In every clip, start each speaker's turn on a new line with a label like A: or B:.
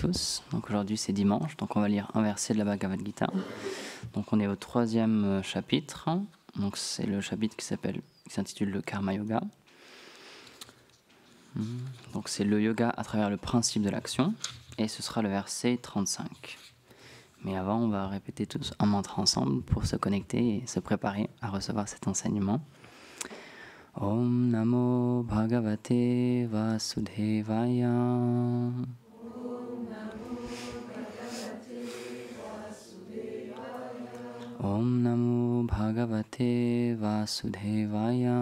A: tous. Donc aujourd'hui c'est dimanche, donc on va lire un verset de la Bhagavad Gita. Donc on est au 3e chapitre. Donc c'est le chapitre qui s'intitule le Karma Yoga. Donc c'est le yoga à travers le principe de l'action. Et ce sera le verset 35. Mais avant, on va répéter tous un mantra ensemble pour se connecter et se préparer à recevoir cet enseignement. Om Namo Bhagavate Vasudevaya. Om Namo Bhagavate Vasudevaya.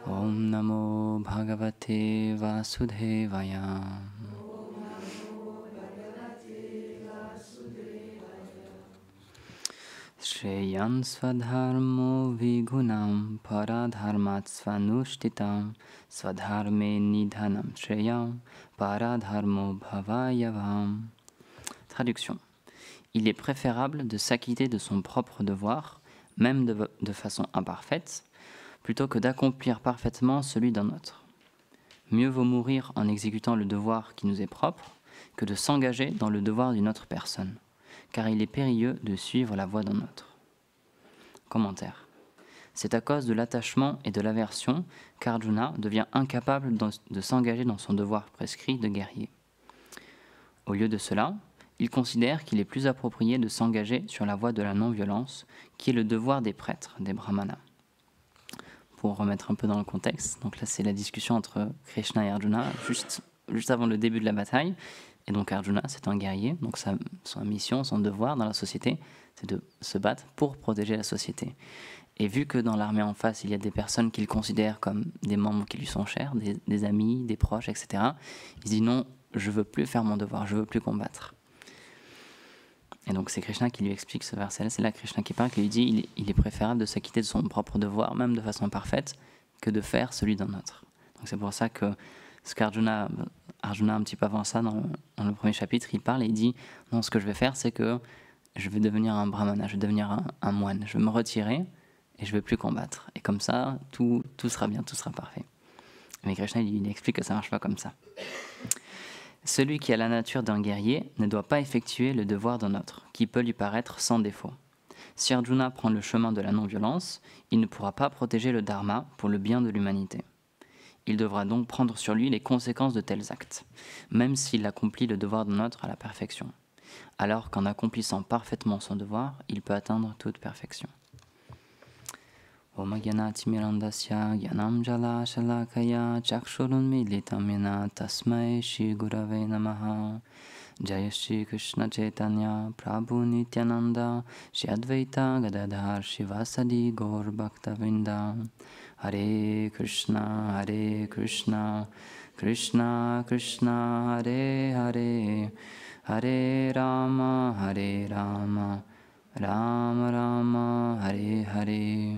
A: Om Namo Bhagavate Vasudevaya. Shreyan Swadharmo Vigunam Paradharmat Svanushtitam Swadharme Nidhanam Shreyam Paradharmo Bhavayavam. Traduction. Il est préférable de s'acquitter de son propre devoir, même de façon imparfaite, plutôt que d'accomplir parfaitement celui d'un autre. Mieux vaut mourir en exécutant le devoir qui nous est propre que de s'engager dans le devoir d'une autre personne, car il est périlleux de suivre la voie d'un autre. Commentaire. C'est à cause de l'attachement et de l'aversion qu'Arjuna devient incapable de s'engager dans son devoir prescrit de guerrier. Au lieu de cela, il considère qu'il est plus approprié de s'engager sur la voie de la non-violence, qui est le devoir des prêtres, des brahmanas. Pour remettre un peu dans le contexte, donc là c'est la discussion entre Krishna et Arjuna, juste avant le début de la bataille. Et donc Arjuna, c'est un guerrier, donc sa mission, son devoir dans la société, c'est de se battre pour protéger la société. Et vu que dans l'armée en face, il y a des personnes qu'il considère comme des membres qui lui sont chers, des amis, des proches, etc., il dit non, je veux plus faire mon devoir, je veux plus combattre. Et donc c'est Krishna qui lui explique ce verset-là, c'est là Krishna qui parle, qui lui dit il est préférable de s'acquitter de son propre devoir, même de façon parfaite, que de faire celui d'un autre. Donc c'est pour ça que ce qu'Arjuna un petit peu avant ça, dans le premier chapitre, il parle et il dit non, ce que je vais faire, c'est que je vais devenir un brahmana, je vais devenir un moine, je vais me retirer et je ne vais plus combattre. Et comme ça, tout sera bien, tout sera parfait. Mais Krishna, il explique que ça ne marche pas comme ça. Celui qui a la nature d'un guerrier ne doit pas effectuer le devoir d'un autre, qui peut lui paraître sans défaut. Si Arjuna prend le chemin de la non-violence, il ne pourra pas protéger le dharma pour le bien de l'humanité. Il devra donc prendre sur lui les conséquences de tels actes, même s'il accomplit le devoir d'un autre à la perfection. Alors qu'en accomplissant parfaitement son devoir, il peut atteindre toute perfection. Om Gyanatimirandasya Gyanam Jala Shalakaya Chakshurun Militam Yena Tasmai Shri Gurave Namaha. Jaya Shri Krishna Chaitanya Prabhu Nityananda Shri Advaita Gadadhar Shivasadi Gaur Bhaktavinda. Hare Krishna, Krishna Krishna, Hare Hare, Hare Rama, Rama Rama, Hare Hare.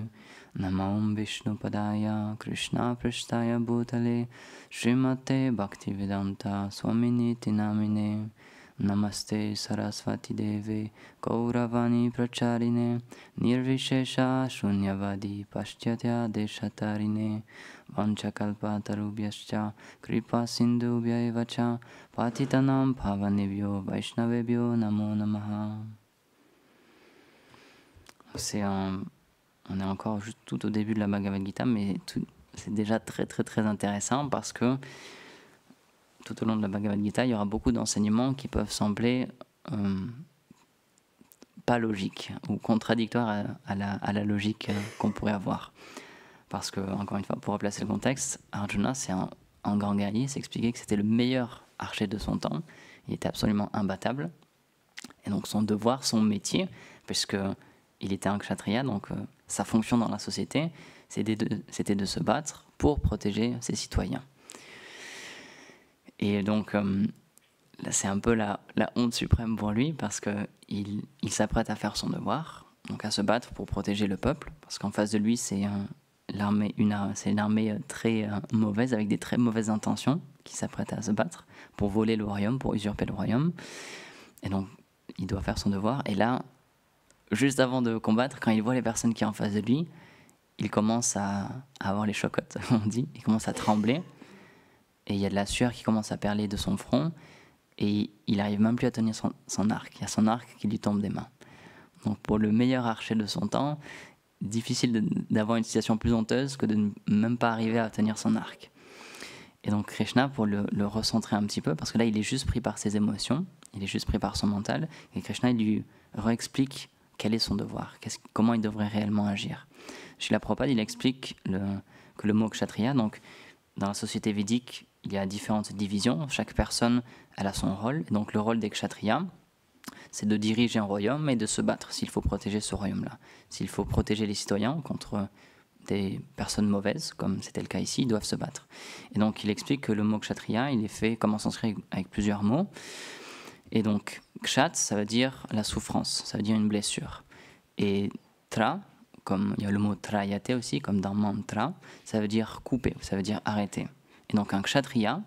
A: Namo Vishnu Padaya, Krishna Prasthaya Bhutale, Srimate Bhaktivedanta Swaminiti Namine. Namaste Saraswati Deve, Gauravani Pracharine, Nirvishesha Shunyavadi Paschatya Deshatarine, Vanchakalpa Tarubhyascha, Kripa Sindhubhya Evacha, Patitanam Pavanebhyo Vaishnavebhyo Namo Namaha. On est encore juste tout au début de la Bhagavad Gita, mais c'est déjà très très très intéressant parce que tout au long de la Bhagavad Gita, il y aura beaucoup d'enseignements qui peuvent sembler pas logiques ou contradictoires à la logique qu'on pourrait avoir. Parce que, encore une fois, pour replacer le contexte, Arjuna, c'est un grand guerrier, il s'expliquait que c'était le meilleur archer de son temps, il était absolument imbattable, et donc son devoir, son métier, puisqu'il était un kshatriya, donc sa fonction dans la société, c'était de se battre pour protéger ses citoyens. Et donc, là, c'est un peu la honte suprême pour lui, parce qu'il s'apprête à faire son devoir, donc à se battre pour protéger le peuple, parce qu'en face de lui, c'est une armée très mauvaise, avec des très mauvaises intentions, qui s'apprête à se battre pour voler le royaume, pour usurper le royaume. Et donc, il doit faire son devoir. Et là, juste avant de combattre, quand il voit les personnes qui sont en face de lui, il commence à avoir les chocottes, on dit, il commence à trembler, et il y a de la sueur qui commence à perler de son front, et il n'arrive même plus à tenir son arc. Il y a son arc qui lui tombe des mains. Donc pour le meilleur archer de son temps, difficile d'avoir une situation plus honteuse que de ne même pas arriver à tenir son arc. Et donc Krishna, pour le recentrer un petit peu, parce que là il est juste pris par ses émotions, il est juste pris par son mental, et Krishna il lui réexplique quel est son devoir, comment il devrait réellement agir. Srila Prabhupada il explique que le mot kshatriya, donc dans la société védique, il y a différentes divisions, chaque personne elle a son rôle, et donc le rôle des kshatriyas, c'est de diriger un royaume et de se battre s'il faut protéger ce royaume-là. S'il faut protéger les citoyens contre des personnes mauvaises, comme c'était le cas ici, ils doivent se battre. Et donc il explique que le mot kshatriya, il est fait comme en sanskrit avec plusieurs mots. Et donc kshat, ça veut dire la souffrance, ça veut dire une blessure. Et tra, comme il y a le mot trayate aussi, comme dans mantra, ça veut dire couper, ça veut dire arrêter. Et donc un kshatriya,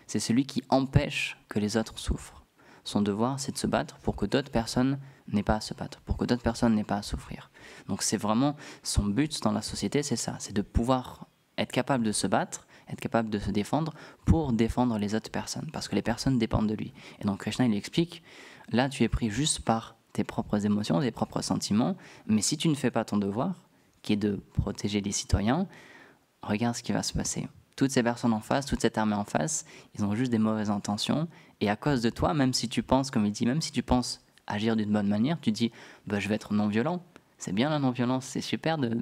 A: c'est celui qui empêche que les autres souffrent. Son devoir, c'est de se battre pour que d'autres personnes n'aient pas à se battre, pour que d'autres personnes n'aient pas à souffrir. Donc c'est vraiment son but dans la société, c'est ça, c'est de pouvoir être capable de se battre, être capable de se défendre pour défendre les autres personnes, parce que les personnes dépendent de lui. Et donc Krishna, il explique, là tu es pris juste par tes propres émotions, tes propres sentiments, mais si tu ne fais pas ton devoir, qui est de protéger les citoyens, regarde ce qui va se passer. Toutes ces personnes en face, toute cette armée en face, ils ont juste des mauvaises intentions. Et à cause de toi, même si tu penses, comme il dit, même si tu penses agir d'une bonne manière, tu dis bah, je vais être non-violent. C'est bien la non-violence, c'est super de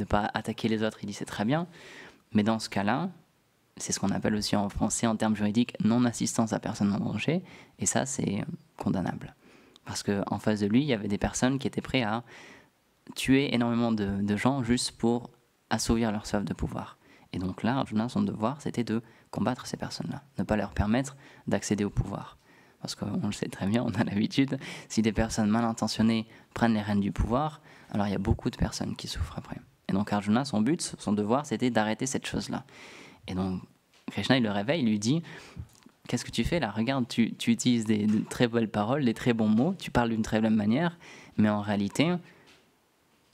A: pas attaquer les autres. Il dit c'est très bien. Mais dans ce cas-là, c'est ce qu'on appelle aussi en français, en termes juridiques, non-assistance à personne en danger. Et ça, c'est condamnable. Parce qu'en face de lui, il y avait des personnes qui étaient prêtes à tuer énormément de gens juste pour assouvir leur soif de pouvoir. Et donc là, Arjuna, son devoir, c'était de combattre ces personnes-là, ne pas leur permettre d'accéder au pouvoir. Parce qu'on le sait très bien, on a l'habitude, si des personnes mal intentionnées prennent les rênes du pouvoir, alors il y a beaucoup de personnes qui souffrent après. Et donc Arjuna, son but, son devoir, c'était d'arrêter cette chose-là. Et donc Krishna, il le réveille, il lui dit « Qu'est-ce que tu fais là? Regarde, tu utilises de très belles paroles, des très bons mots, tu parles d'une très bonne manière, mais en réalité,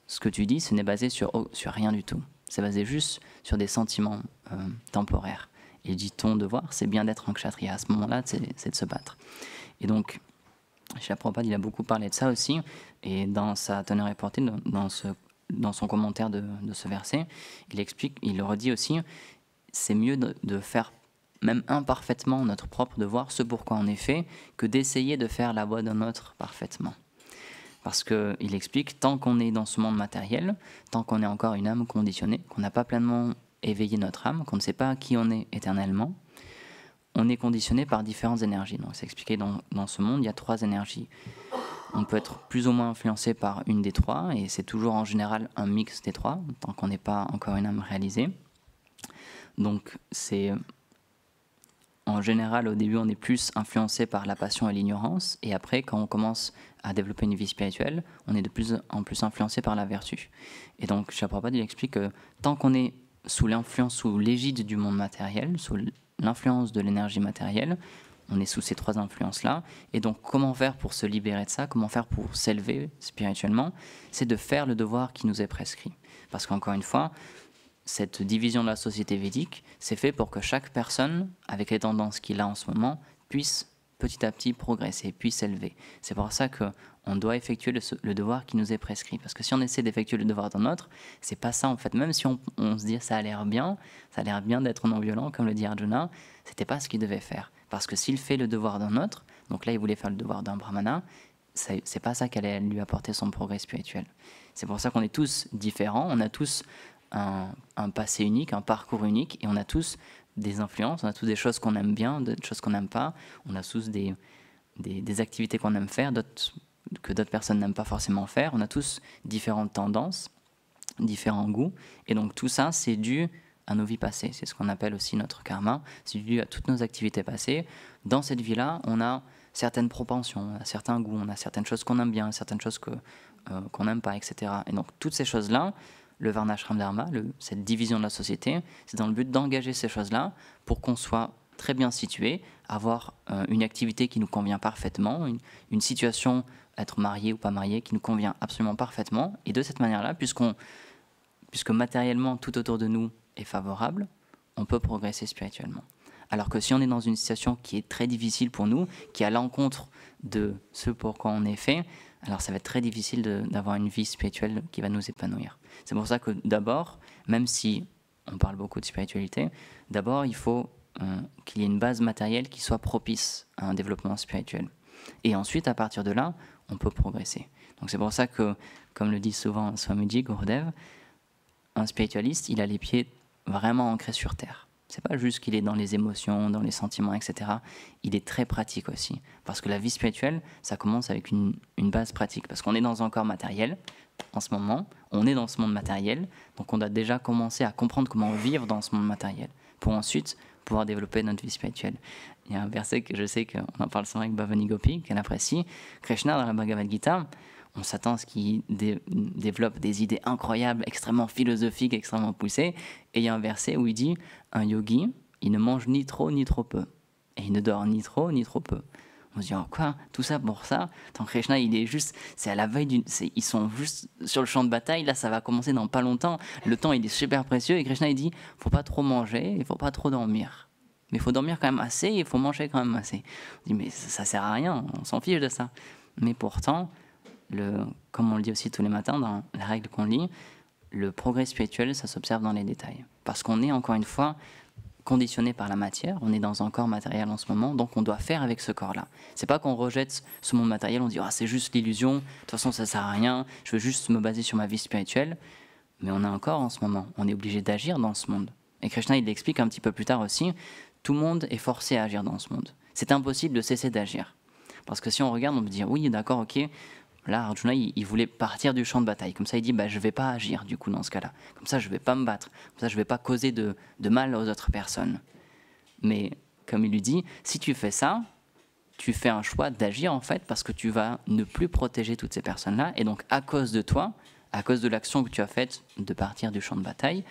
A: ce que tu dis, ce n'est basé sur rien du tout. C'est basé juste sur des sentiments temporaires. » Il dit ton devoir, c'est bien d'être un kshatriya. À ce moment-là, c'est de se battre. Et donc, Srila Prabhupada, il a beaucoup parlé de ça aussi. Et dans sa teneur reportée, dans son commentaire de ce verset, il explique, il le redit aussi, c'est mieux de faire même imparfaitement notre propre devoir, ce pourquoi on est fait, que d'essayer de faire la voie d'un autre parfaitement. Parce qu'il explique, tant qu'on est dans ce monde matériel, tant qu'on est encore une âme conditionnée, qu'on n'a pas pleinement éveillé notre âme, qu'on ne sait pas qui on est éternellement, on est conditionné par différentes énergies. Donc c'est expliqué dans ce monde, il y a 3 énergies. On peut être plus ou moins influencé par une des 3, et c'est toujours en général un mix des 3, tant qu'on n'est pas encore une âme réalisée. Donc c'est... En général, au début, on est plus influencé par la passion et l'ignorance. Et après, quand on commence à développer une vie spirituelle, on est de plus en plus influencé par la vertu. Et donc, Srila Prabhupada, il explique que tant qu'on est sous l'influence, sous l'égide du monde matériel, sous l'influence de l'énergie matérielle, on est sous ces 3 influences-là. Et donc, comment faire pour se libérer de ça? Comment faire pour s'élever spirituellement? C'est de faire le devoir qui nous est prescrit. Parce qu'encore une fois, cette division de la société védique, c'est fait pour que chaque personne, avec les tendances qu'il a en ce moment, puisse petit à petit progresser, puisse s'élever. C'est pour ça qu'on doit effectuer le devoir qui nous est prescrit. Parce que si on essaie d'effectuer le devoir d'un autre, c'est pas ça en fait. Même si on se dit ça a l'air bien d'être non-violent, comme le dit Arjuna, c'était pas ce qu'il devait faire. Parce que s'il fait le devoir d'un autre, donc là il voulait faire le devoir d'un brahmana, c'est pas ça qui allait lui apporter son progrès spirituel. C'est pour ça qu'on est tous différents, on a tous un passé unique, un parcours unique, et on a tous des influences, on a tous des choses qu'on aime bien, des choses qu'on n'aime pas, on a tous des activités qu'on aime faire, que d'autres personnes n'aiment pas forcément faire, on a tous différentes tendances, différents goûts, et donc tout ça c'est dû à nos vies passées, c'est ce qu'on appelle aussi notre karma, c'est dû à toutes nos activités passées. Dans cette vie-là, on a certaines propensions, on a certains goûts, on a certaines choses qu'on aime bien, certaines choses qu'on n'aime pas, etc. Et donc toutes ces choses-là, le Varnashram Dharma, cette division de la société, c'est dans le but d'engager ces choses-là pour qu'on soit très bien situé, avoir une activité qui nous convient parfaitement, une situation être marié ou pas marié, qui nous convient absolument parfaitement. Et de cette manière-là, puisque matériellement tout autour de nous est favorable, on peut progresser spirituellement. Alors que si on est dans une situation qui est très difficile pour nous, qui est à l'encontre de ce pour quoi on est fait, alors ça va être très difficile d'avoir une vie spirituelle qui va nous épanouir. C'est pour ça que d'abord, même si on parle beaucoup de spiritualité, d'abord il faut qu'il y ait une base matérielle qui soit propice à un développement spirituel. Et ensuite, à partir de là, on peut progresser. Donc c'est pour ça que, comme le dit souvent Swamiji Gurudev, un spiritualiste, il a les pieds vraiment ancrés sur terre. C'est pas juste qu'il est dans les émotions, dans les sentiments, etc. Il est très pratique aussi. Parce que la vie spirituelle, ça commence avec une base pratique. Parce qu'on est dans un corps matériel, en ce moment, on est dans ce monde matériel, donc on doit déjà commencer à comprendre comment vivre dans ce monde matériel, pour ensuite pouvoir développer notre vie spirituelle. Il y a un verset que je sais qu'on en parle souvent avec Bhavani Gopi, qu'elle apprécie. Krishna, dans la Bhagavad Gita, on s'attend à ce qu'il développe des idées incroyables, extrêmement philosophiques, extrêmement poussées. Et il y a un verset où il dit « Un yogi, il ne mange ni trop ni trop peu. Et il ne dort ni trop ni trop peu. » On se dit oh, « Quoi ? Tout ça pour ça ?» Tant Krishna, il est juste... C'est à la veille ils sont juste sur le champ de bataille. Là, ça va commencer dans pas longtemps. Le temps, il est super précieux. Et Krishna, il dit « Faut pas trop manger, il faut pas trop dormir. Mais il faut dormir quand même assez et il faut manger quand même assez. » On dit « Mais ça sert à rien, on s'en fiche de ça. » Mais pourtant... comme on le dit aussi tous les matins dans la règle qu'on lit, le progrès spirituel, ça s'observe dans les détails. Parce qu'on est encore une fois conditionné par la matière, on est dans un corps matériel en ce moment, donc on doit faire avec ce corps-là. C'est pas qu'on rejette ce monde matériel, on dit c'est juste l'illusion, de toute façon ça sert à rien, je veux juste me baser sur ma vie spirituelle. Mais on a un corps en ce moment, on est obligé d'agir dans ce monde. Et Krishna, il l'explique un petit peu plus tard aussi, tout le monde est forcé à agir dans ce monde. C'est impossible de cesser d'agir. Parce que si on regarde, on peut dire oui, d'accord, ok. Là, Arjuna, il voulait partir du champ de bataille. Comme ça, il dit, je ne vais pas agir, du coup, dans ce cas-là. Comme ça, je ne vais pas me battre. Comme ça, je ne vais pas causer de mal aux autres personnes. Mais, comme il lui dit, si tu fais ça, tu fais un choix d'agir, en fait, parce que tu vas ne plus protéger toutes ces personnes-là. Et donc, à cause de toi, à cause de l'action que tu as faite de partir du champ de bataille,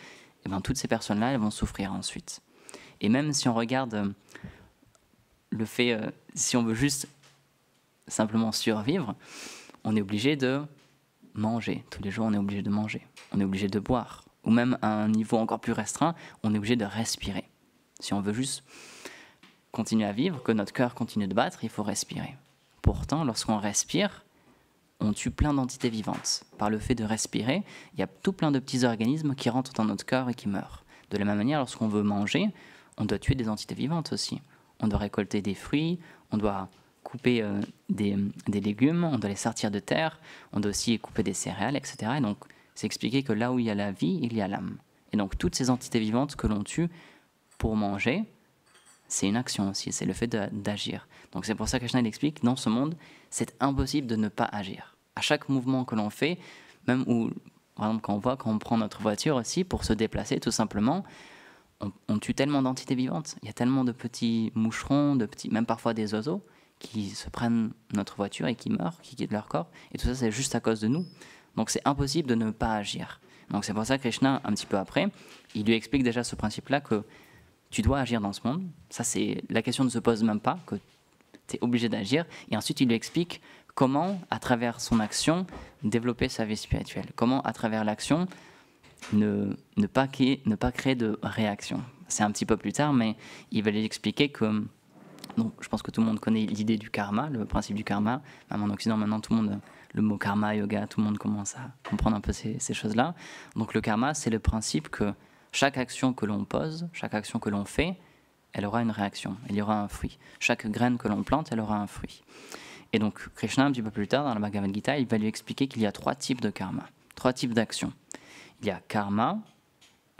A: toutes ces personnes-là, elles vont souffrir ensuite. Et même si on regarde le fait, si on veut juste simplement survivre, on est obligé de manger. Tous les jours, on est obligé de manger. On est obligé de boire. Ou même à un niveau encore plus restreint, on est obligé de respirer. Si on veut juste continuer à vivre, que notre cœur continue de battre, il faut respirer. Pourtant, lorsqu'on respire, on tue plein d'entités vivantes. Par le fait de respirer, il y a tout plein de petits organismes qui rentrent dans notre corps et qui meurent. De la même manière, lorsqu'on veut manger, on doit tuer des entités vivantes aussi. On doit récolter des fruits, on doit couper des légumes, on doit les sortir de terre, on doit aussi couper des céréales, etc. Et donc, c'est expliqué que là où il y a la vie, il y a l'âme. Et donc, toutes ces entités vivantes que l'on tue pour manger, c'est une action aussi, c'est le fait d'agir. Donc, c'est pour ça que Krishna explique, dans ce monde, c'est impossible de ne pas agir. À chaque mouvement que l'on fait, même où, par exemple, quand on prend notre voiture aussi pour se déplacer, tout simplement, on tue tellement d'entités vivantes. Il y a tellement de petits moucherons, même parfois des oiseaux, qui se prennent notre voiture et qui meurent, qui quittent leur corps. Et tout ça, c'est juste à cause de nous. Donc c'est impossible de ne pas agir. Donc c'est pour ça que Krishna, un petit peu après, il lui explique déjà ce principe-là que tu dois agir dans ce monde. Ça, c'est la question ne se pose même pas, que tu es obligé d'agir. Et ensuite, il lui explique comment, à travers son action, développer sa vie spirituelle. Comment, à travers l'action, ne pas créer de réaction. C'est un petit peu plus tard, mais il va lui expliquer que... Donc, je pense que tout le monde connaît l'idée du karma, le principe du karma. Même en Occident, maintenant, tout le monde, le mot karma, yoga, tout le monde commence à comprendre un peu ces choses-là. Donc, le karma, c'est le principe que chaque action que l'on pose, chaque action que l'on fait, elle aura une réaction, il y aura un fruit. Chaque graine que l'on plante, elle aura un fruit. Et donc, Krishna, un petit peu plus tard, dans la Bhagavad Gita, il va lui expliquer qu'il y a 3 types de karma, 3 types d'actions. Il y a karma,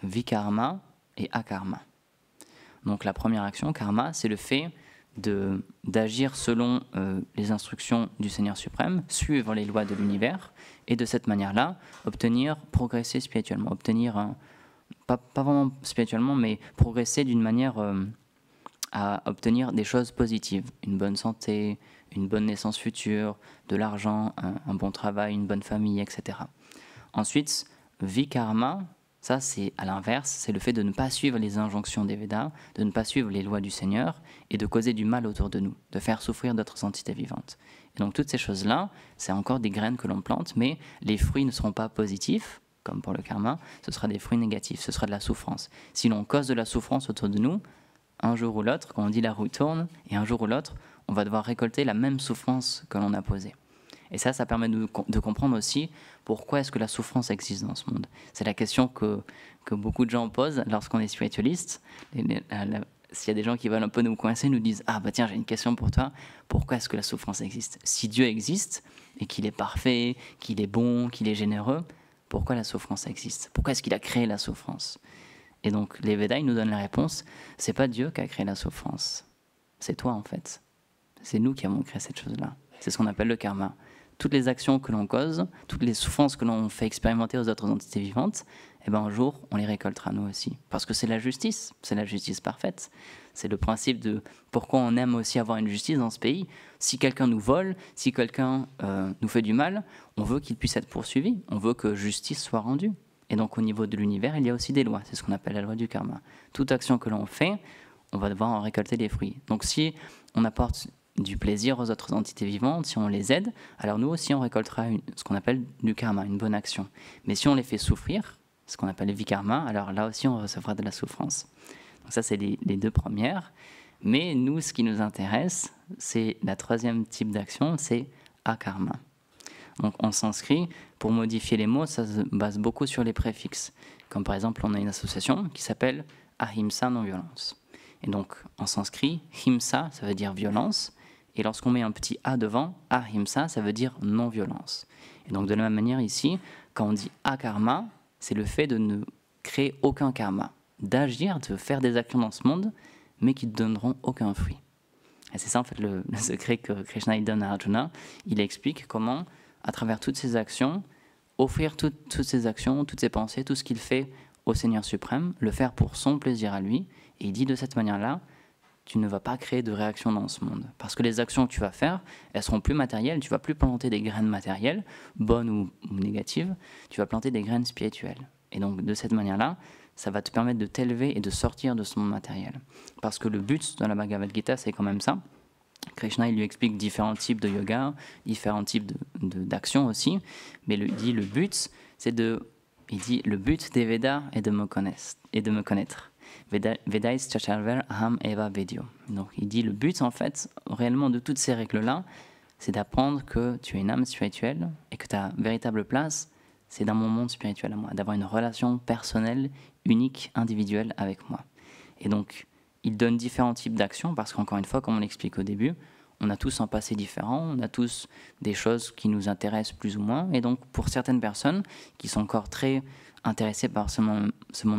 A: vikarma et akarma. Donc, la première action, karma, c'est le fait d'agir selon les instructions du Seigneur suprême, suivre les lois de l'univers, et de cette manière-là, progresser spirituellement, pas vraiment spirituellement, mais progresser d'une manière à obtenir des choses positives, une bonne santé, une bonne naissance future, de l'argent, un bon travail, une bonne famille, etc. Ensuite, vikarma, Ça, c'est à l'inverse, c'est le fait de ne pas suivre les injonctions des Védas, de ne pas suivre les lois du Seigneur et de causer du mal autour de nous, de faire souffrir d'autres entités vivantes. Et donc toutes ces choses-là, c'est encore des graines que l'on plante, mais les fruits ne seront pas positifs, comme pour le karma, ce sera des fruits négatifs, ce sera de la souffrance. Si l'on cause de la souffrance autour de nous, un jour ou l'autre, quand on dit la roue tourne, et un jour ou l'autre, on va devoir récolter la même souffrance que l'on a posée. Et ça permet de comprendre aussi pourquoi est-ce que la souffrance existe dans ce monde. C'est la question que beaucoup de gens posent lorsqu'on est spiritualiste. S'il y a des gens qui veulent un peu nous coincer, nous disent « Ah bah tiens, j'ai une question pour toi, pourquoi est-ce que la souffrance existe ?» Si Dieu existe, et qu'il est parfait, qu'il est bon, qu'il est généreux, pourquoi la souffrance existe? Pourquoi est-ce qu'il a créé la souffrance? Et donc les Védas nous donnent la réponse, c'est pas Dieu qui a créé la souffrance, c'est toi en fait. C'est nous qui avons créé cette chose-là. C'est ce qu'on appelle le karma. Toutes les actions que l'on cause, toutes les souffrances que l'on fait expérimenter aux autres entités vivantes, eh ben un jour, on les récoltera nous aussi. Parce que c'est la justice parfaite. C'est le principe de pourquoi on aime aussi avoir une justice dans ce pays. Si quelqu'un nous vole, si quelqu'un nous fait du mal, on veut qu'il puisse être poursuivi. On veut que justice soit rendue. Et donc au niveau de l'univers, il y a aussi des lois. C'est ce qu'on appelle la loi du karma. Toute action que l'on fait, on va devoir en récolter des fruits. Donc si on apporte du plaisir aux autres entités vivantes, si on les aide, alors nous aussi on récoltera ce qu'on appelle du karma, une bonne action. Mais si on les fait souffrir, ce qu'on appelle le vikarma, alors là aussi on recevra de la souffrance. Donc ça c'est les deux premières. Mais nous, ce qui nous intéresse, c'est la troisième type d'action, c'est akarma. Donc en sanskrit, pour modifier les mots, ça se base beaucoup sur les préfixes. Comme par exemple, on a une association qui s'appelle Ahimsa non-violence. Et donc en sanskrit, himsa, ça veut dire violence. Et lorsqu'on met un petit A devant, ahimsa, ça veut dire non-violence. Et donc de la même manière ici, quand on dit akarma, c'est le fait de ne créer aucun karma, d'agir, de faire des actions dans ce monde, mais qui ne donneront aucun fruit. Et c'est ça en fait le secret que Krishna il donne à Arjuna. Il explique comment, à travers toutes ces actions, offrir toutes ces actions, toutes ces pensées, tout ce qu'il fait au Seigneur suprême, le faire pour son plaisir à lui. Et il dit de cette manière-là, tu ne vas pas créer de réaction dans ce monde. Parce que les actions que tu vas faire, elles seront plus matérielles, tu ne vas plus planter des graines matérielles, bonnes ou négatives, tu vas planter des graines spirituelles. Et donc de cette manière-là, ça va te permettre de t'élever et de sortir de ce monde matériel. Parce que le but dans la Bhagavad Gita, c'est quand même ça. Krishna, il lui explique différents types de yoga, différents types d'actions aussi, mais il dit le but, le but des Védas est de me connaître. Vedais chacharver aham eva vedyo. Donc il dit le but en fait, réellement de toutes ces règles-là, c'est d'apprendre que tu es une âme spirituelle et que ta véritable place, c'est dans mon monde spirituel à moi, d'avoir une relation personnelle, unique, individuelle avec moi. Et donc, il donne différents types d'actions parce qu'encore une fois, comme on l'explique au début, on a tous un passé différent, on a tous des choses qui nous intéressent plus ou moins. Et donc, pour certaines personnes qui sont encore très intéressées par ce monde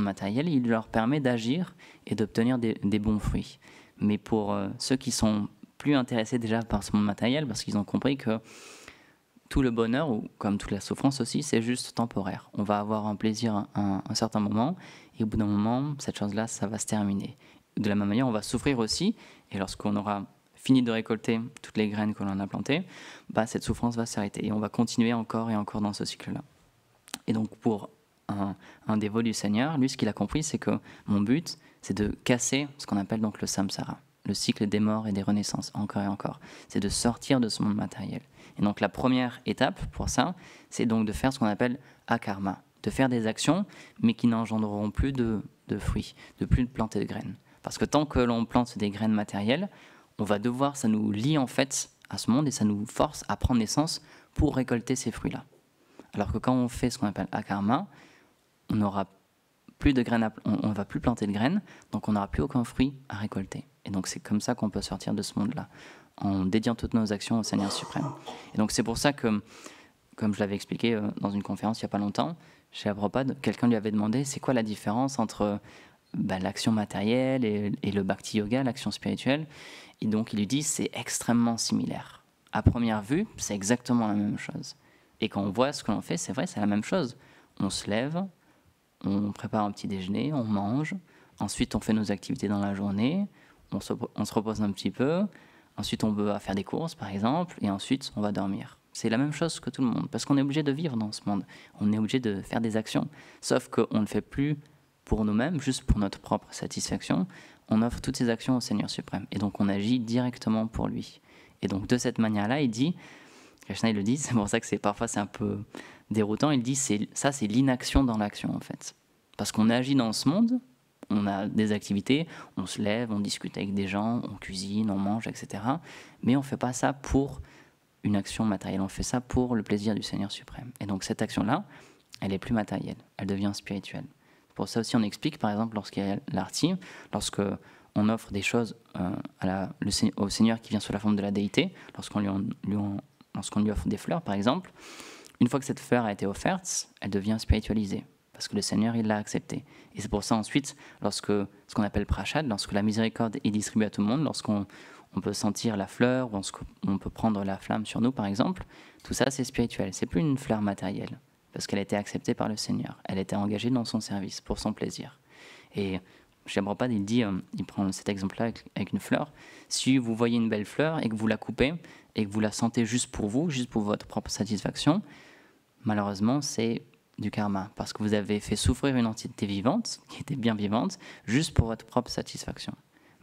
A: matériel, il leur permet d'agir et d'obtenir des bons fruits. Mais pour ceux qui sont plus intéressés déjà par ce monde matériel, parce qu'ils ont compris que tout le bonheur, ou comme toute la souffrance aussi, c'est juste temporaire. On va avoir un plaisir à un certain moment, et au bout d'un moment, cette chose-là, ça va se terminer. De la même manière, on va souffrir aussi, et lorsqu'on aura fini de récolter toutes les graines que l'on a plantées, cette souffrance va s'arrêter, et on va continuer encore et encore dans ce cycle-là. Et donc pour un dévot du Seigneur, lui, ce qu'il a compris, c'est que mon but, c'est de casser ce qu'on appelle donc le samsara, le cycle des morts et des renaissances, encore et encore. C'est de sortir de ce monde matériel. Et donc la première étape pour ça, c'est donc de faire ce qu'on appelle akarma, de faire des actions, mais qui n'engendreront plus de fruits, de plus de planter de graines. Parce que tant que l'on plante des graines matérielles, on va devoir, ça nous lie en fait à ce monde et ça nous force à prendre naissance pour récolter ces fruits-là. Alors que quand on fait ce qu'on appelle akarma, on n'aura plus de graines, on ne va plus planter de graines, donc on n'aura plus aucun fruit à récolter. Et donc c'est comme ça qu'on peut sortir de ce monde-là, en dédiant toutes nos actions au Seigneur suprême. Et donc c'est pour ça que, comme je l'avais expliqué dans une conférence il n'y a pas longtemps, chez Prabhupada, quelqu'un lui avait demandé c'est quoi la différence entre l'action matérielle et le bhakti yoga, l'action spirituelle. Et donc il lui dit c'est extrêmement similaire. À première vue, c'est exactement la même chose. Et quand on voit ce que l'on fait, c'est vrai, c'est la même chose. On se lève, on prépare un petit déjeuner, on mange, ensuite on fait nos activités dans la journée, on se repose un petit peu, ensuite on va faire des courses par exemple, et ensuite on va dormir. C'est la même chose que tout le monde, parce qu'on est obligé de vivre dans ce monde. On est obligé de faire des actions, sauf qu'on ne le fait plus pour nous-mêmes, juste pour notre propre satisfaction. On offre toutes ces actions au Seigneur suprême, et donc on agit directement pour lui. Et donc de cette manière-là, il dit, Krishna il le dit, c'est pour ça que parfois c'est un peu déroutant, il dit ça c'est l'inaction dans l'action en fait. Parce qu'on agit dans ce monde, on a des activités, on se lève, on discute avec des gens, on cuisine, on mange, etc. Mais on ne fait pas ça pour une action matérielle, on fait ça pour le plaisir du Seigneur suprême. Et donc cette action-là, elle est plus matérielle, elle devient spirituelle. Pour ça aussi on explique par exemple lorsqu'il y a l'arti, lorsque on offre des choses au Seigneur qui vient sous la forme de la déité, lorsqu'on lui offre des fleurs par exemple, une fois que cette fleur a été offerte, elle devient spiritualisée, parce que le Seigneur il l'a acceptée. Et c'est pour ça ensuite, lorsque ce qu'on appelle prashad, lorsque la miséricorde est distribuée à tout le monde, lorsqu'on peut sentir la fleur, on peut prendre la flamme sur nous par exemple, tout ça c'est spirituel, c'est plus une fleur matérielle, parce qu'elle a été acceptée par le Seigneur, elle était engagée dans son service, pour son plaisir. Et Srila Prabhupada, il prend cet exemple-là avec une fleur. Si vous voyez une belle fleur et que vous la coupez et que vous la sentez juste pour vous, juste pour votre propre satisfaction, malheureusement, c'est du karma. Parce que vous avez fait souffrir une entité vivante, qui était bien vivante, juste pour votre propre satisfaction.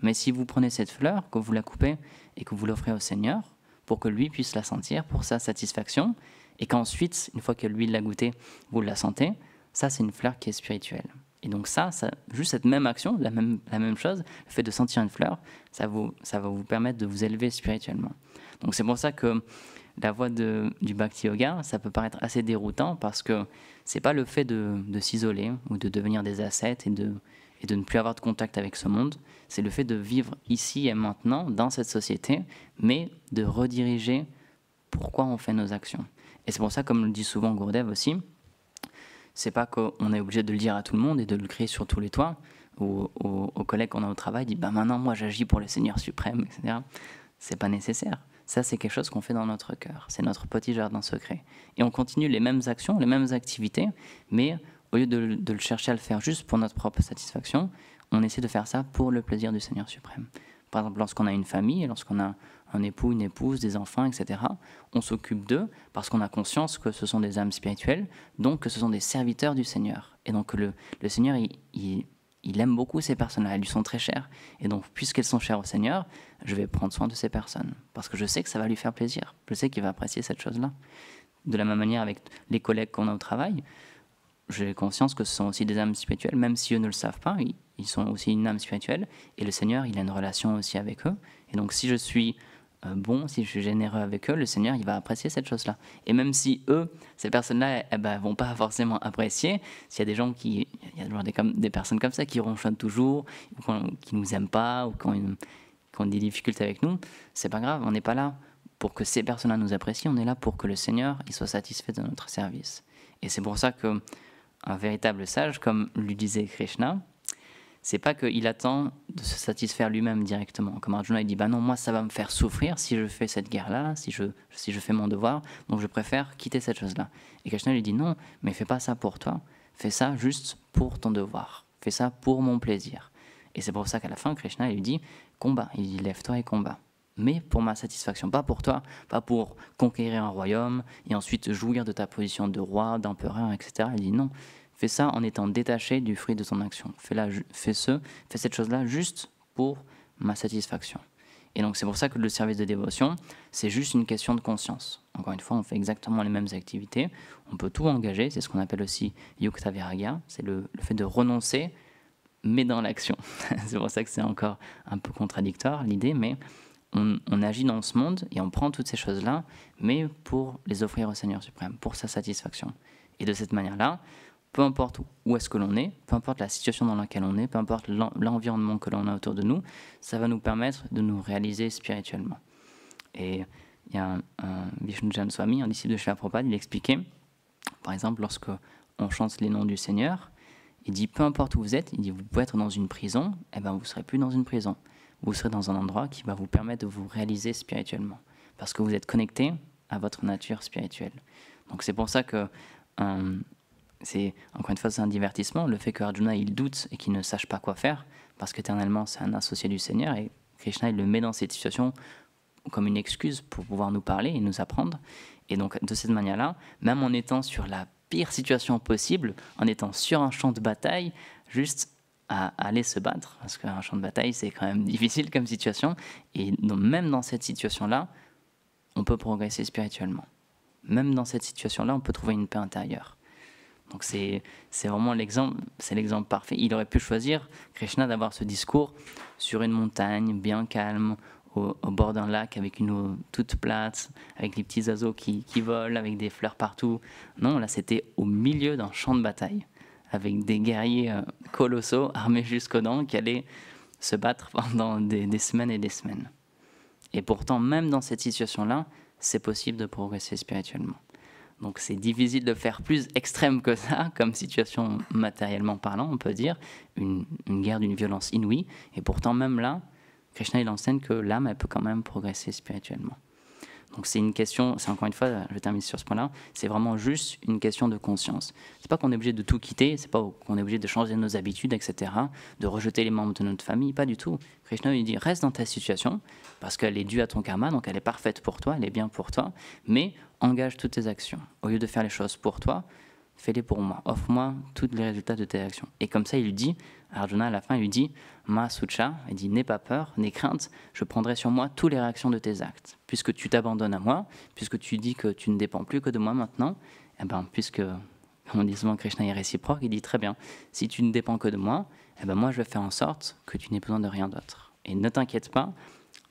A: Mais si vous prenez cette fleur, que vous la coupez et que vous l'offrez au Seigneur, pour que lui puisse la sentir, pour sa satisfaction, et qu'ensuite, une fois que lui l'a goûtée, vous la sentez, ça c'est une fleur qui est spirituelle. Et donc ça, juste cette même action, la même chose, le fait de sentir une fleur, ça va vous permettre de vous élever spirituellement. Donc c'est pour ça que la voie du Bhakti Yoga, ça peut paraître assez déroutant parce que c'est pas le fait de s'isoler ou de devenir des ascètes et de ne plus avoir de contact avec ce monde, c'est le fait de vivre ici et maintenant dans cette société, mais de rediriger pourquoi on fait nos actions. Et c'est pour ça, comme le dit souvent Gurudev aussi, c'est pas qu'on est obligé de le dire à tout le monde et de le crier sur tous les toits, ou aux collègues qu'on a au travail, dit bah maintenant moi j'agis pour le Seigneur suprême, etc. C'est pas nécessaire. Ça c'est quelque chose qu'on fait dans notre cœur, c'est notre petit jardin secret. Et on continue les mêmes actions, les mêmes activités, mais au lieu de le chercher à le faire juste pour notre propre satisfaction, on essaie de faire ça pour le plaisir du Seigneur suprême. Par exemple, lorsqu'on a une famille, lorsqu'on a un époux, une épouse, des enfants, etc., on s'occupe d'eux parce qu'on a conscience que ce sont des âmes spirituelles, donc que ce sont des serviteurs du Seigneur. Et donc le Seigneur, il aime beaucoup ces personnes-là, elles lui sont très chères. Et donc, puisqu'elles sont chères au Seigneur, je vais prendre soin de ces personnes. Parce que je sais que ça va lui faire plaisir. Je sais qu'il va apprécier cette chose-là. De la même manière avec les collègues qu'on a au travail, j'ai conscience que ce sont aussi des âmes spirituelles, même si eux ne le savent pas, ils sont aussi une âme spirituelle, et le Seigneur, il a une relation aussi avec eux. Et donc si je suis bon, si je suis généreux avec eux, le Seigneur, il va apprécier cette chose-là. Et même si eux, ces personnes-là, vont pas forcément apprécier, s'il y a des gens il y a toujours des personnes comme ça qui ronchonnent toujours, qui nous aiment pas, ou qui ont des difficultés avec nous, c'est pas grave, on n'est pas là pour que ces personnes-là nous apprécient, on est là pour que le Seigneur, il soit satisfait de notre service. Et c'est pour ça que un véritable sage, comme lui disait Krishna, c'est pas qu'il attend de se satisfaire lui-même directement. Comme Arjuna, il dit, bah non, moi ça va me faire souffrir si je fais cette guerre-là, si je fais mon devoir, donc je préfère quitter cette chose-là. Et Krishna lui dit, non, mais fais pas ça pour toi, fais ça juste pour ton devoir, fais ça pour mon plaisir. Et c'est pour ça qu'à la fin, Krishna lui dit, combat, il dit, lève-toi et combat. Mais pour ma satisfaction, pas pour toi, pas pour conquérir un royaume et ensuite jouir de ta position de roi, d'empereur, etc. Il dit non, fais ça en étant détaché du fruit de ton action. Fais cette chose-là juste pour ma satisfaction. Et donc c'est pour ça que le service de dévotion, c'est juste une question de conscience. Encore une fois, on fait exactement les mêmes activités, on peut tout engager, c'est ce qu'on appelle aussi yukta viraga, c'est le fait de renoncer, mais dans l'action. C'est pour ça que c'est encore un peu contradictoire l'idée, mais on agit dans ce monde et on prend toutes ces choses-là, mais pour les offrir au Seigneur suprême, pour sa satisfaction. Et de cette manière-là, peu importe où est-ce que l'on est, peu importe la situation dans laquelle on est, peu importe l'environnement que l'on a autour de nous, ça va nous permettre de nous réaliser spirituellement. Et il y a un Vishnu Jan Swami, un disciple de Srila Prabhupada, il expliquait, par exemple, lorsque on chante les noms du Seigneur, il dit, peu importe où vous êtes, il dit, vous pouvez être dans une prison, et ben vous ne serez plus dans une prison. Vous serez dans un endroit qui va vous permettre de vous réaliser spirituellement, parce que vous êtes connecté à votre nature spirituelle. Donc c'est pour ça que, encore une fois, c'est un divertissement, le fait que Arjuna il doute et qu'il ne sache pas quoi faire, parce qu'éternellement c'est un associé du Seigneur, et Krishna il le met dans cette situation comme une excuse pour pouvoir nous parler et nous apprendre. Et donc, de cette manière-là, même en étant sur la pire situation possible, en étant sur un champ de bataille, juste à aller se battre, parce qu'un champ de bataille, c'est quand même difficile comme situation. Et donc, même dans cette situation-là, on peut progresser spirituellement. Même dans cette situation-là, on peut trouver une paix intérieure. Donc c'est vraiment l'exemple, c'est l'exemple parfait. Il aurait pu choisir, Krishna, d'avoir ce discours sur une montagne bien calme, au bord d'un lac, avec une eau toute plate, avec les petits oiseaux qui volent, avec des fleurs partout. Non, là c'était au milieu d'un champ de bataille, avec des guerriers colossaux, armés jusqu'aux dents, qui allaient se battre pendant des semaines et des semaines. Et pourtant, même dans cette situation-là, c'est possible de progresser spirituellement. Donc c'est difficile de faire plus extrême que ça, comme situation matériellement parlant, on peut dire, une guerre d'une violence inouïe. Et pourtant, même là, Krishna il enseigne que l'âme, elle peut quand même progresser spirituellement. Donc c'est une question, c'est encore une fois, je termine sur ce point-là, c'est vraiment juste une question de conscience. C'est pas qu'on est obligé de tout quitter, c'est pas qu'on est obligé de changer nos habitudes, etc., de rejeter les membres de notre famille, pas du tout. Krishna il dit reste dans ta situation parce qu'elle est due à ton karma, donc elle est parfaite pour toi, elle est bien pour toi, mais engage toutes tes actions. Au lieu de faire les choses pour toi, fais-les pour moi, offre-moi tous les résultats de tes actions. Et comme ça, il lui dit, Arjuna à la fin, il lui dit, Ma Sucha, il dit, n'aie pas peur, n'aie crainte, je prendrai sur moi toutes les réactions de tes actes. Puisque tu t'abandonnes à moi, puisque tu dis que tu ne dépends plus que de moi maintenant, eh ben, puisque, comme on dit souvent, Krishna est réciproque, il dit, très bien, si tu ne dépends que de moi, eh ben, moi je vais faire en sorte que tu n'aies besoin de rien d'autre. Et ne t'inquiète pas,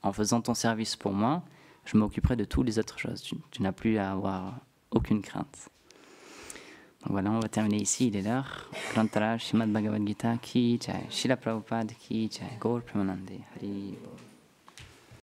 A: en faisant ton service pour moi, je m'occuperai de toutes les autres choses. Tu n'as plus à avoir aucune crainte. Donc voilà, on va terminer ici, il est l'heure. Grantara Srimad Bhagavad Gita ki jai, Srila Prabhupada ki jai, Gaur Premanande Hari Bol.